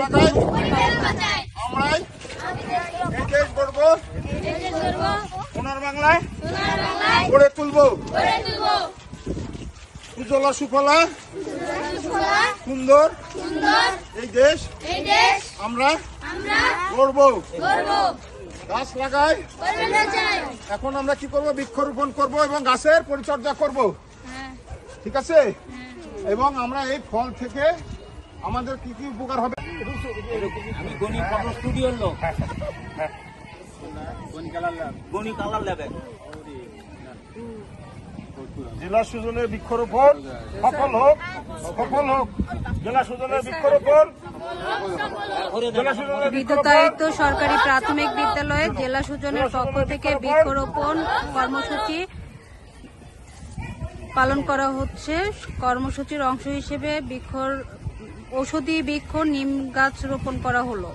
লাগাই আমরাই এই দেশ গড়ব, সোনার বাংলায় গড়ে তুলবো। উজ্জ্বলা সুফলা সুন্দর এই দেশ আমরা গড়ব। গাছ লাগাই, এখন আমরা কি করব? বৃক্ষরোপণ করব এবং গাছের পরিচর্যা করব, ঠিক আছে? এবং আমরা এই ফল থেকে আমাদের কি কি উপকার হবে? আমি গণি ফটো স্টুডিওর লোক, গণি কালার লেবে। জেলা সুজনের বৃক্ষরোপণ সফল হোক, সফল হোক। জেলা সুজনের বৃক্ষরোপণ, বিদ্যুতায়িত সরকারি প্রাথমিক বিদ্যালয়ে জেলা সুজনের পক্ষ থেকে বৃক্ষরোপণ কর্মসূচি পালন করা হচ্ছে। কর্মসূচির অংশ হিসেবে ঔষধি বৃক্ষ নিম গাছ রোপণ করা হলো।